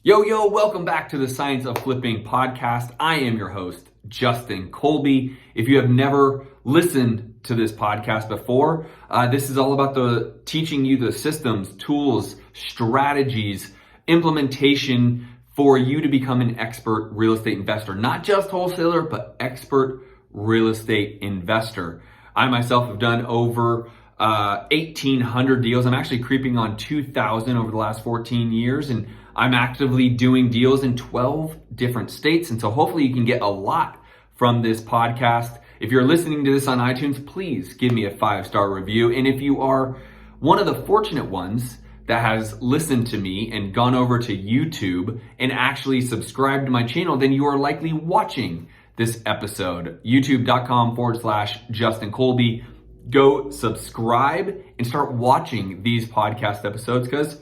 Yo, welcome back to the Science of Flipping podcast. I am your host, Justin Colby. If you have never listened to this podcast before, this is all about teaching you the systems, tools, strategies, implementation for you to become an expert real estate investor. Not just wholesaler, but expert real estate investor. I myself have done over 1,800 deals. I'm actually creeping on 2,000 over the last 14 years, and I'm actively doing deals in 12 different states. And so hopefully you can get a lot from this podcast. If you're listening to this on iTunes, please give me a 5-star review. And if you are one of the fortunate ones that has listened to me and gone over to YouTube and actually subscribed to my channel, then you are likely watching this episode. youtube.com/Justin Colby. Go subscribe and start watching these podcast episodes, because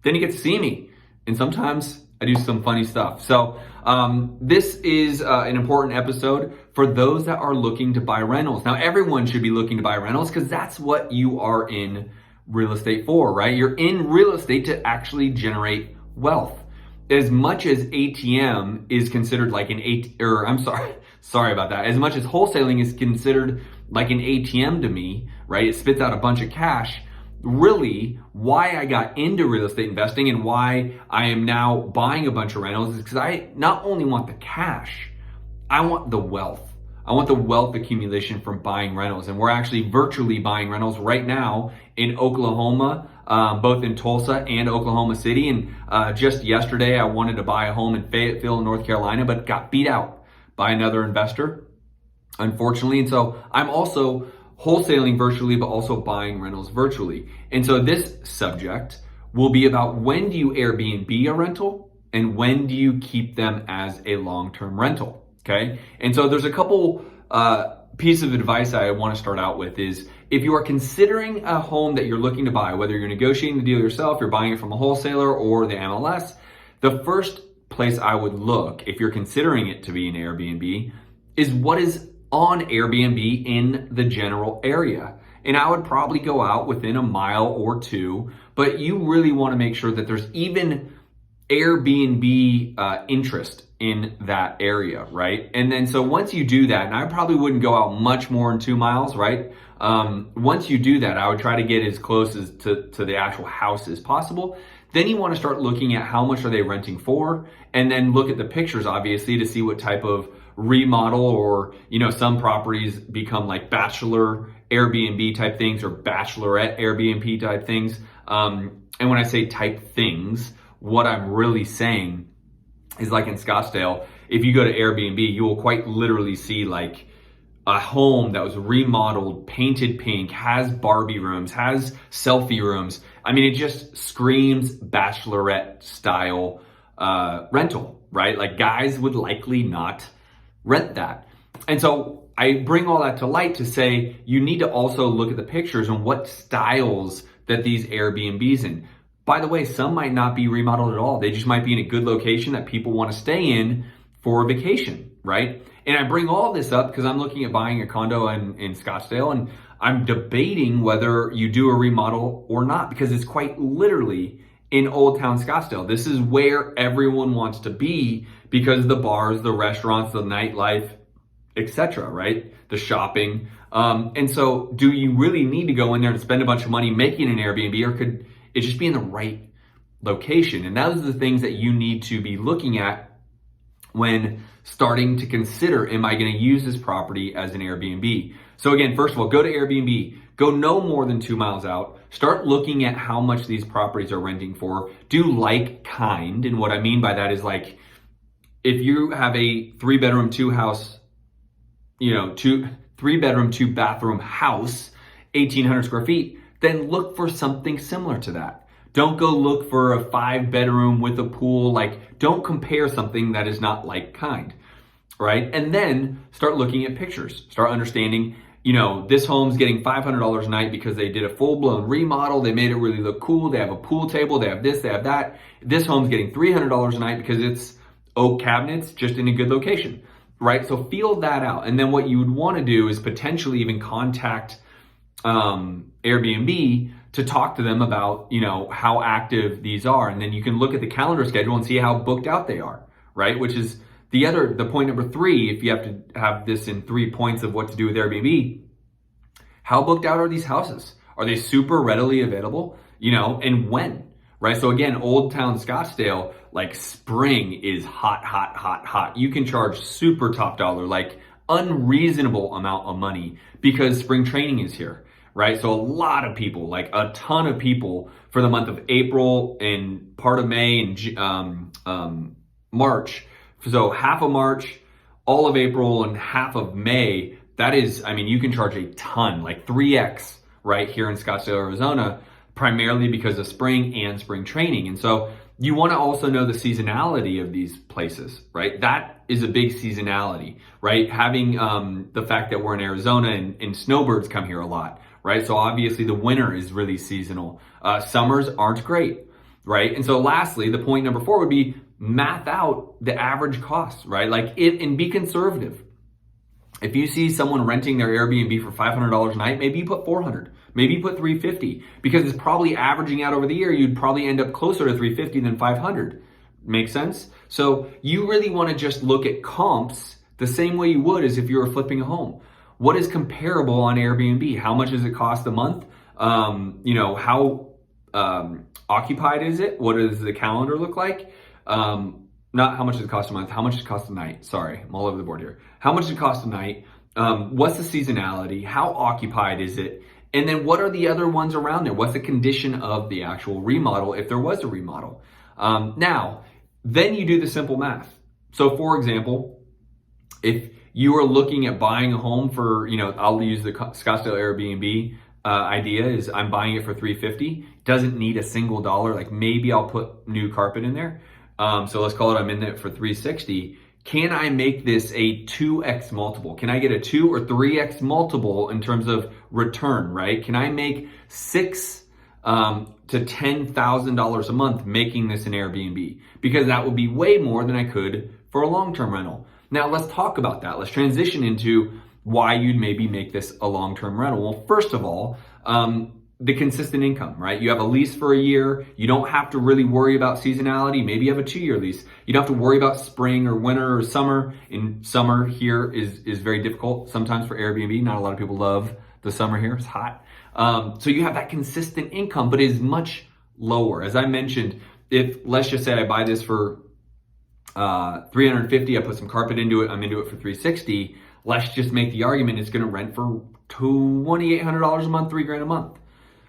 then you get to see me. And sometimes I do some funny stuff. So this is an important episode for those that are looking to buy rentals. Now, everyone should be looking to buy rentals because that's what you are in real estate for, right? You're in real estate to actually generate wealth. As much as ATM is considered like sorry about that. As much as wholesaling is considered like an ATM to me, right? It spits out a bunch of cash. Really, why I got into real estate investing and why I am now buying a bunch of rentals is because I not only want the cash, I want the wealth. I want the wealth accumulation from buying rentals. And we're actually virtually buying rentals right now in Oklahoma, both in Tulsa and Oklahoma City. And just yesterday, I wanted to buy a home in Fayetteville, North Carolina, but got beat out by another investor, unfortunately. And so I'm also wholesaling virtually, but also buying rentals virtually. And so this subject will be about when do you Airbnb a rental and when do you keep them as a long-term rental, okay? And so there's a couple pieces of advice I want to start out with is if you are considering a home that you're looking to buy, whether you're negotiating the deal yourself, you're buying it from a wholesaler or the MLS, the first place I would look if you're considering it to be an Airbnb is what is on Airbnb in the general area. And I would probably go out within a mile or two, but you really want to make sure that there's even Airbnb interest in that area, right? And then so once you do that, and I probably wouldn't go out much more than 2 miles, right? Once you do that, I would try to get as close as to the actual house as possible. Then you want to start looking at how much are they renting for, and then look at the pictures, obviously, to see what type of remodel or, some properties become like bachelor Airbnb type things or bachelorette Airbnb type things. And when I say type things, what I'm really saying is like in Scottsdale, if you go to Airbnb, you will quite literally see like a home that was remodeled, painted pink, has Barbie rooms, has selfie rooms. I mean, it just screams bachelorette style rental, right? Like guys would likely not rent that. And so I bring all that to light to say you need to also look at the pictures and what styles that these Airbnbs in. By the way, some might not be remodeled at all. They just might be in a good location that people want to stay in for a vacation, right? And I bring all this up because I'm looking at buying a condo in Scottsdale, and I'm debating whether you do a remodel or not because it's quite literally in Old Town Scottsdale. This is where everyone wants to be because the bars, the restaurants, the nightlife, etc., right? The shopping. And so do you really need to go in there and spend a bunch of money making an Airbnb, or could it just be in the right location? And those are the things that you need to be looking at when starting to consider, am I going to use this property as an Airbnb? So again, first of all, go to Airbnb, go no more than 2 miles out, start looking at how much these properties are renting for, do like kind. And what I mean by that is like, if you have a 3-bedroom, 3-bedroom, 2-bathroom house, 1,800 square feet, then look for something similar to that. Don't go look for a 5-bedroom with a pool. Like, don't compare something that is not like kind, right? And then start looking at pictures. Start understanding, this home's getting $500 a night because they did a full-blown remodel. They made it really look cool. They have a pool table. They have this, they have that. This home's getting $300 a night because it's oak cabinets just in a good location, right? So feel that out. And then what you would want to do is potentially even contact Airbnb to talk to them about, you know, how active these are. And then you can look at the calendar schedule and see how booked out they are, right? Which is the point number 3, if you have to have this in 3 points of what to do with Airbnb. How booked out are these houses? Are they super readily available? You know, and when, right? So again, Old Town Scottsdale, like spring is hot, hot, hot, hot. You can charge super top dollar, like unreasonable amount of money because spring training is here, right? So a lot of people, like a ton of people for the month of April and part of May and March. So half of March, all of April, and half of May. That is, I mean, you can charge a ton, like 3x right here in Scottsdale, Arizona, primarily because of spring and spring training. And so you want to also know the seasonality of these places, right? That is a big seasonality, right? Having the fact that we're in Arizona and snowbirds come here a lot, right? So obviously the winter is really seasonal. Summers aren't great, right? And so lastly, the point number 4 would be math out the average cost, right? Like and be conservative. If you see someone renting their Airbnb for $500 a night, maybe you put $400, maybe you put $350, because it's probably averaging out over the year. You'd probably end up closer to $350 than $500. Make sense? So you really want to just look at comps the same way you would as if you were flipping a home. What is comparable on Airbnb? How much does it cost a month? You know, how occupied is it? What does the calendar look like? Not how much does it cost a month, how much does it cost a night? Sorry, I'm all over the board here. How much does it cost a night? What's the seasonality? How occupied is it? And then what are the other ones around there? What's the condition of the actual remodel if there was a remodel? Now, then you do the simple math. So for example, if you are looking at buying a home for, you know, I'll use the Scottsdale Airbnb idea is I'm buying it for $350, doesn't need a single dollar. Like maybe I'll put new carpet in there. So let's call it I'm in it for $360. Can I make this a 2x multiple? Can I get a 2 or 3x multiple in terms of return, right? Can I make $6,000 to $10,000 a month making this an Airbnb? Because that would be way more than I could for a long-term rental. Now let's talk about that. Let's transition into why you'd maybe make this a long-term rental. Well, first of all, the consistent income, right? You have a lease for a year. You don't have to really worry about seasonality. Maybe you have a 2-year lease. You don't have to worry about spring or winter or summer. In summer here is very difficult sometimes for Airbnb. Not a lot of people love the summer here. It's hot. So you have that consistent income, but it is much lower. As I mentioned, if let's just say I buy this for $350, I put some carpet into it, I'm into it for $360. Let's just make the argument it's going to rent for $2,800 a month, $3,000 a month.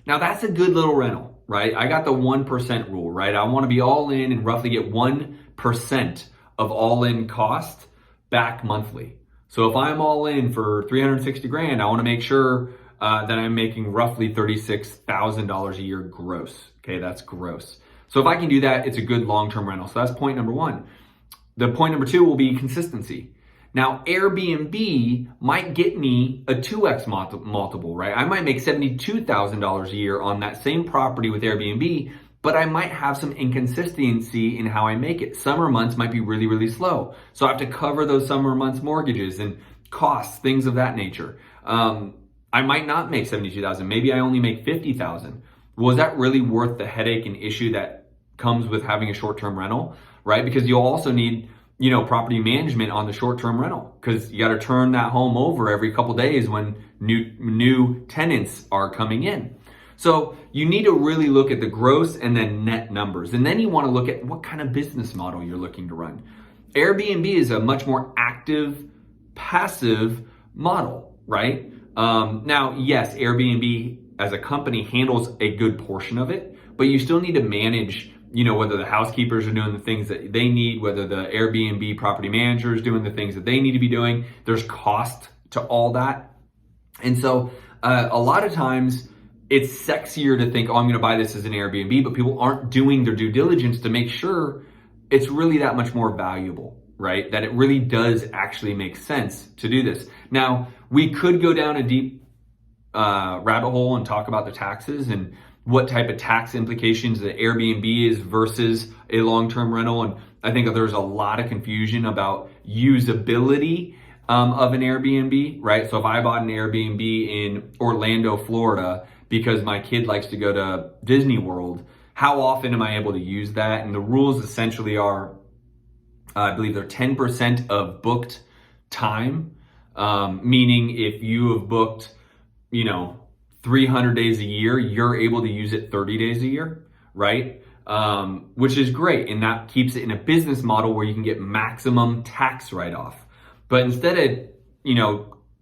Now that's a good little rental, right? I got the 1% rule, right? I want to be all in and roughly get 1% of all in cost back monthly. So if I'm all in for $360,000, I want to make sure that I'm making roughly $36,000 a year gross. Okay, that's gross. So if I can do that, it's a good long-term rental. So that's point number 1. The point number 2 will be consistency. Now, Airbnb might get me a 2x multiple, right? I might make $72,000 a year on that same property with Airbnb, but I might have some inconsistency in how I make it. Summer months might be really, really slow. So I have to cover those summer months mortgages and costs, things of that nature. I might not make $72,000. Maybe I only make $50,000. Was that really worth the headache and issue that comes with having a short-term rental, right? Because you'll also need property management on the short-term rental because you got to turn that home over every couple days when new tenants are coming in. So you need to really look at the gross and then net numbers. And then you want to look at what kind of business model you're looking to run. Airbnb is a much more active, passive model, right? Now, yes, Airbnb as a company handles a good portion of it, but you still need to manage whether the housekeepers are doing the things that they need, whether the Airbnb property manager is doing the things that they need to be doing. There's cost to all that. And so a lot of times it's sexier to think, oh, I'm going to buy this as an Airbnb, but people aren't doing their due diligence to make sure it's really that much more valuable, right? That it really does actually make sense to do this. Now, we could go down a deep rabbit hole and talk about the taxes and what type of tax implications the Airbnb is versus a long-term rental. And I think that there's a lot of confusion about usability of an Airbnb, right? So if I bought an Airbnb in Orlando, Florida, because my kid likes to go to Disney World, how often am I able to use that? And the rules essentially are, I believe they're 10% of booked time, meaning if you have booked, 300 days a year, you're able to use it 30 days a year, right? Which is great. And that keeps it in a business model where you can get maximum tax write-off. But instead of,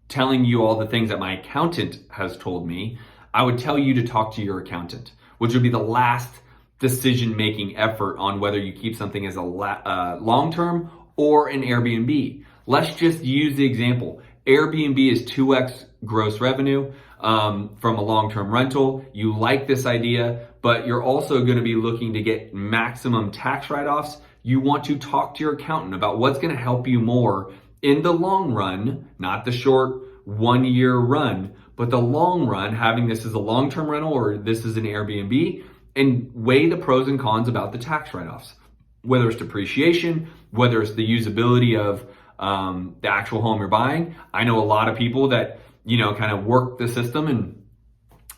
telling you all the things that my accountant has told me, I would tell you to talk to your accountant, which would be the last decision-making effort on whether you keep something as a long-term or an Airbnb. Let's just use the example. Airbnb is 2x gross revenue from a long-term rental. You like this idea, but you're also going to be looking to get maximum tax write-offs. You want to talk to your accountant about what's going to help you more in the long run, not the short 1 year run, but the long run, having this as a long-term rental or this is an Airbnb, and weigh the pros and cons about the tax write-offs, whether it's depreciation, whether it's the usability of the actual home you're buying. I know a lot of people that, kind of work the system and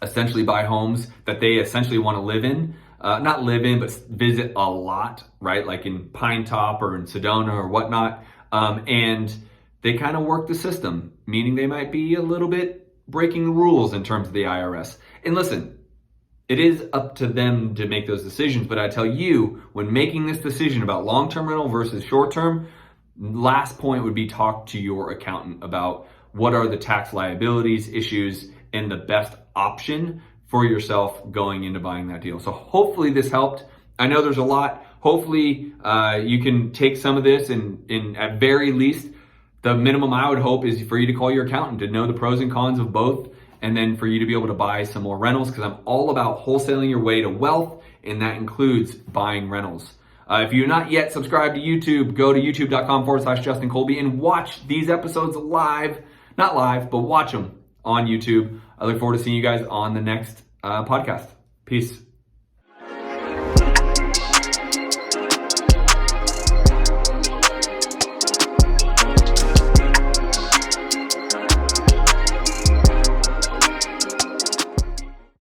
essentially buy homes that they essentially want to live in, not live in, but visit a lot, right? Like in Pine Top or in Sedona or whatnot. And they kind of work the system, meaning they might be a little bit breaking the rules in terms of the IRS. And listen, it is up to them to make those decisions. But I tell you, when making this decision about long-term rental versus short-term, last point would be talk to your accountant about what are the tax liabilities, issues, and the best option for yourself going into buying that deal. So hopefully this helped. I know there's a lot. Hopefully you can take some of this and at very least, the minimum I would hope is for you to call your accountant to know the pros and cons of both, and then for you to be able to buy some more rentals, because I'm all about wholesaling your way to wealth, and that includes buying rentals. If you're not yet subscribed to YouTube, go to youtube.com/Justin Colby and watch these episodes live. Not live, but watch them on YouTube. I look forward to seeing you guys on the next podcast. Peace.